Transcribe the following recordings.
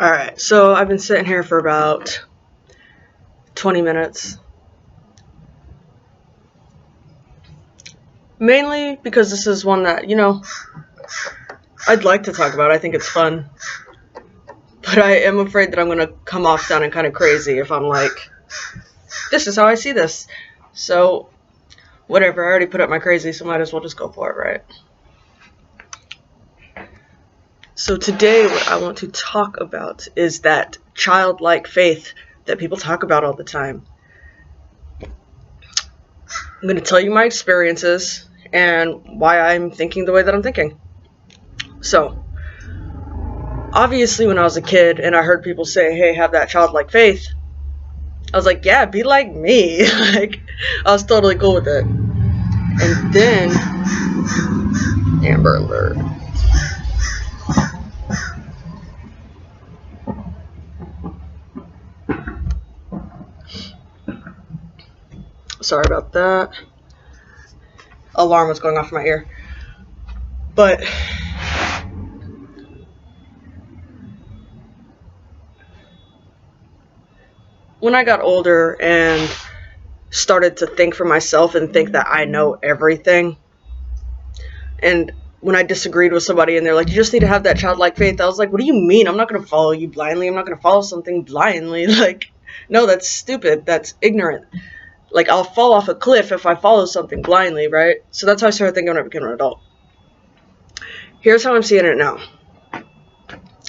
Alright, so I've been sitting here for about 20 minutes. Mainly because this is one that, I'd like to talk about. I think it's fun. But I am afraid that I'm going to come off sounding kind of crazy if I'm like, this is how I see this. So, whatever, I already put up my crazy, so might as well just go for it, right? So today what I want to talk about is that childlike faith that people talk about all the time. I'm going to tell you my experiences and why I'm thinking the way that I'm thinking. So, obviously when I was a kid and I heard people say, hey, have that childlike faith, I was like, yeah, be like me. Like, I was totally cool with it. And then, Amber Alert. Sorry about that. Alarm was going off in my ear. But when I got older and started to think for myself and think that I know everything, and when I disagreed with somebody and they're like, you just need to have that childlike faith, I was like, what do you mean? I'm not going to follow you blindly. I'm not going to follow something blindly. Like, no, that's stupid. That's ignorant. Like, I'll fall off a cliff if I follow something blindly, right? So that's how I started thinking when I became an adult. Here's how I'm seeing it now.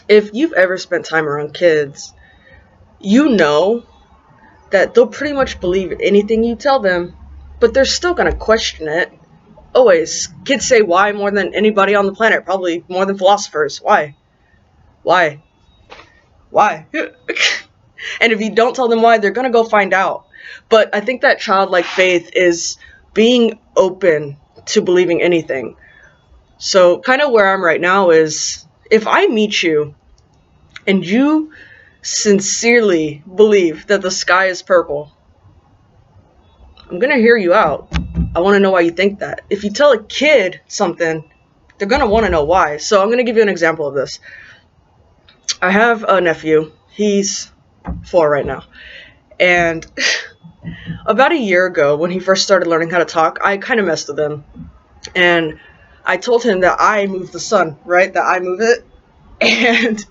If you've ever spent time around kids, you know that they'll pretty much believe anything you tell them, but they're still going to question it. Always. Kids say why more than anybody on the planet, probably more than philosophers. Why? Why? Why? And if you don't tell them why, they're going to go find out. But I think that childlike faith is being open to believing anything. So kind of where I'm right now is, if I meet you and you sincerely believe that the sky is purple, I'm going to hear you out. I want to know why you think that. If you tell a kid something, they're going to want to know why. So I'm going to give you an example of this. I have a nephew. He's 4 right now. And about a year ago, when he first started learning how to talk, I kind of messed with him. And I told him that I move the sun, right? That I move it. And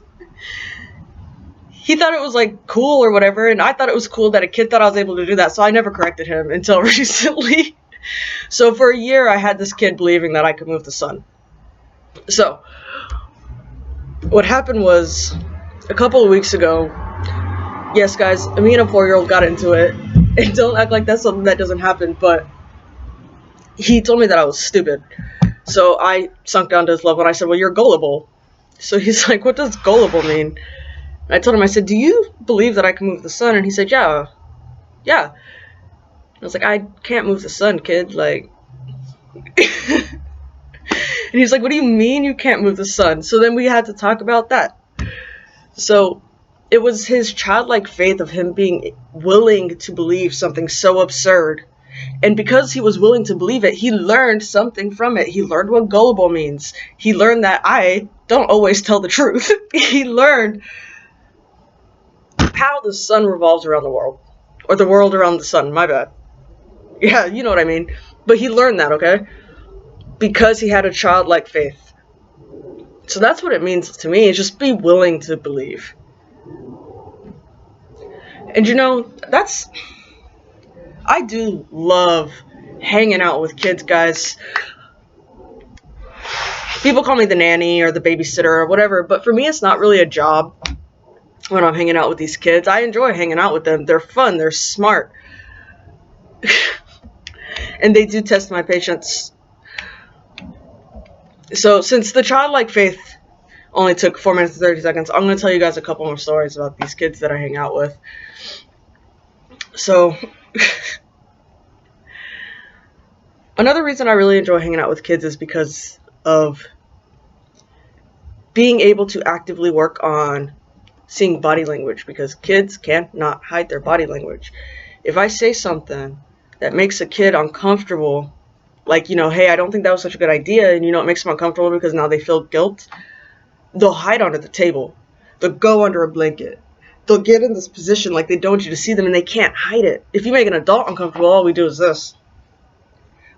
he thought it was like cool or whatever. And I thought it was cool that a kid thought I was able to do that. So I never corrected him until recently. So for a year, I had this kid believing that I could move the sun. So what happened was, a couple of weeks ago, yes, guys, me and a 4-year-old got into it. And don't act like that's something that doesn't happen, but he told me that I was stupid. So I sunk down to his level and I said, well, you're gullible. So he's like, what does gullible mean? And I told him, I said, do you believe that I can move the sun? And he said, yeah. I was like, I can't move the sun, kid. Like, and he's like, what do you mean you can't move the sun? So then we had to talk about that. So it was his childlike faith of him being willing to believe something so absurd. And because he was willing to believe it, he learned something from it. He learned what gullible means. He learned that I don't always tell the truth. He learned how the sun revolves around the world. Or the world around the sun, my bad. Yeah, you know what I mean. But he learned that, okay? Because he had a childlike faith. So that's what it means to me, is just be willing to believe. And I do love hanging out with kids, guys. People call me the nanny or the babysitter or whatever, but for me it's not really a job when I'm hanging out with these kids. I enjoy hanging out with them. They're fun, they're smart. And they do test my patience. So since the childlike faith only took 4 minutes and 30 seconds, I'm going to tell you guys a couple more stories about these kids that I hang out with. So another reason I really enjoy hanging out with kids is because of being able to actively work on seeing body language, because kids cannot hide their body language. If I say something that makes a kid uncomfortable, like, hey, I don't think that was such a good idea, and it makes them uncomfortable because now they feel guilt, they'll hide under the table. They'll go under a blanket. They'll get in this position like they don't want you to see them, and they can't hide it. If you make an adult uncomfortable, all we do is this.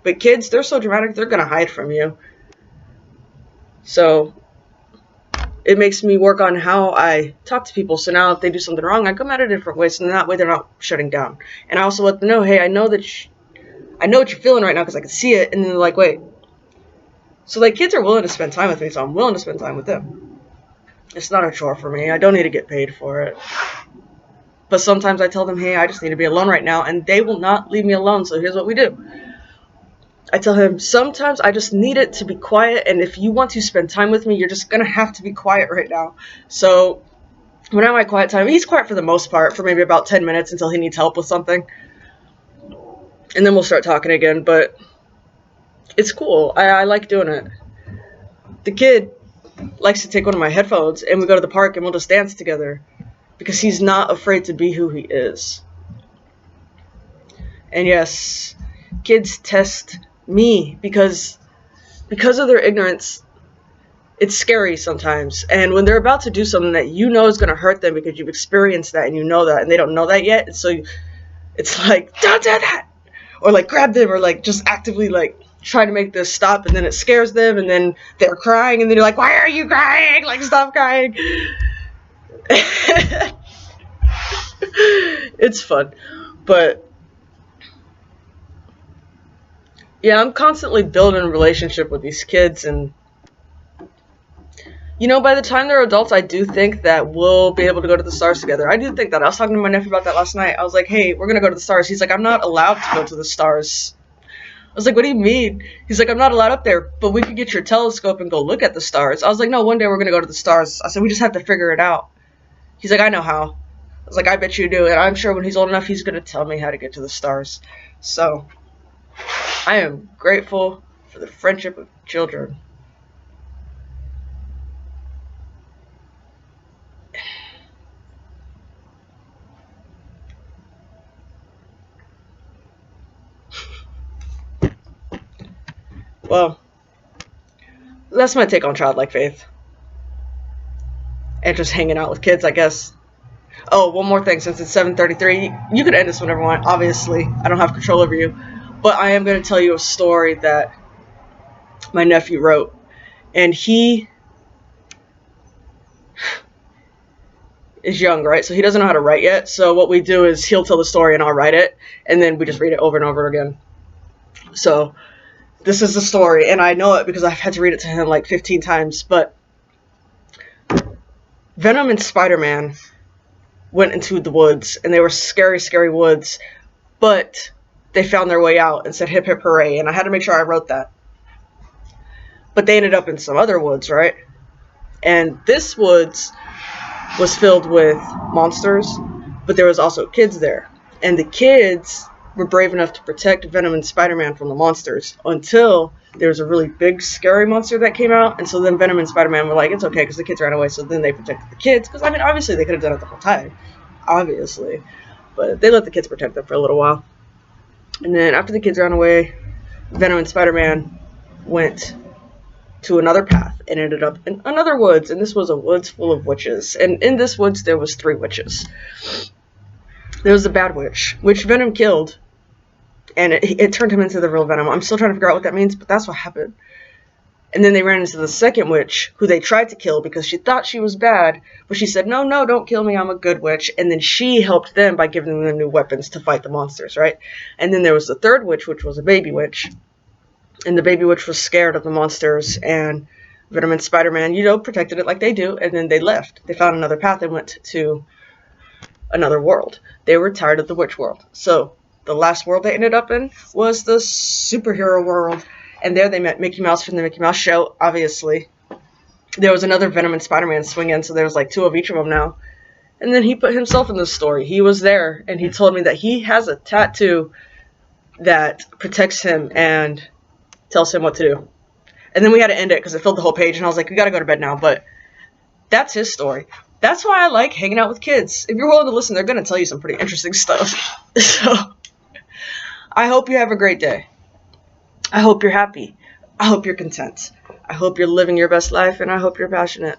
But kids, they're so dramatic, they're going to hide from you. So it makes me work on how I talk to people. So now if they do something wrong, I come at it a different way. So that way they're not shutting down. And I also let them know, hey, I know what you're feeling right now because I can see it. And then they're like, wait. So like kids are willing to spend time with me, so I'm willing to spend time with them. It's not a chore for me. I don't need to get paid for it. But sometimes I tell them, hey, I just need to be alone right now. And they will not leave me alone. So here's what we do. I tell him, sometimes I just need it to be quiet, and if you want to spend time with me, you're just going to have to be quiet right now. So when I have my quiet time, he's quiet for the most part, for maybe about 10 minutes until he needs help with something. And then we'll start talking again, but it's cool. I like doing it. The kid likes to take one of my headphones, and we go to the park, and we'll just dance together, because he's not afraid to be who he is. And yes, kids test me because of their ignorance. It's scary sometimes, and when they're about to do something that you know is going to hurt them because you've experienced that and you know that, and they don't know that yet, and so it's like, don't do that, or like grab them, or like just actively like try to make this stop, and then it scares them, and then they're crying, and then you're like, why are you crying? Like, stop crying. It's fun, but yeah, I'm constantly building a relationship with these kids, and you know, by the time they're adults, I do think that we'll be able to go to the stars together. I do think that. I was talking to my nephew about that last night. I was like, hey, we're going to go to the stars. He's like, I'm not allowed to go to the stars. I was like, what do you mean? He's like, I'm not allowed up there, but we could get your telescope and go look at the stars. I was like, no, one day we're going to go to the stars. I said, we just have to figure it out. He's like, I know how. I was like, I bet you do. And I'm sure when he's old enough, he's going to tell me how to get to the stars. So I am grateful for the friendship of children. Well, that's my take on childlike faith. And just hanging out with kids, I guess. Oh, one more thing, since it's 7:33, you could end this whenever you want. Obviously, I don't have control over you. But I am going to tell you a story that my nephew wrote. And he is young, right? So he doesn't know how to write yet. So what we do is he'll tell the story and I'll write it. And then we just read it over and over again. So this is the story. And I know it because I've had to read it to him like 15 times. But Venom and Spider-Man went into the woods. And they were scary, scary woods. But they found their way out and said, hip, hip, hooray. And I had to make sure I wrote that. But they ended up in some other woods, right? And this woods was filled with monsters, but there was also kids there. And the kids were brave enough to protect Venom and Spider-Man from the monsters until there was a really big, scary monster that came out. And so then Venom and Spider-Man were like, it's okay, because the kids ran away. So then they protected the kids. Because, I mean, obviously they could have done it the whole time. Obviously. But they let the kids protect them for a little while. And then after the kids ran away, Venom and Spider-Man went to another path and ended up in another woods. And this was a woods full of witches. And in this woods, there was 3 witches. There was a bad witch, which Venom killed. And it turned him into the real Venom. I'm still trying to figure out what that means, but that's what happened. And then they ran into the second witch, who they tried to kill because she thought she was bad. But she said, no, don't kill me, I'm a good witch. And then she helped them by giving them new weapons to fight the monsters, right? And then there was the third witch, which was a baby witch. And the baby witch was scared of the monsters. And Venom and Spider-Man, protected it like they do. And then they left. They found another path and went to another world. They were tired of the witch world. So the last world they ended up in was the superhero world. And there they met Mickey Mouse from the Mickey Mouse show, obviously. There was another Venom and Spider-Man swing in, so there was like 2 of each of them now. And then he put himself in the story. He was there, and he told me that he has a tattoo that protects him and tells him what to do. And then we had to end it because it filled the whole page, and I was like, we gotta go to bed now. But that's his story. That's why I like hanging out with kids. If you're willing to listen, they're going to tell you some pretty interesting stuff. So I hope you have a great day. I hope you're happy. I hope you're content. I hope you're living your best life, and I hope you're passionate.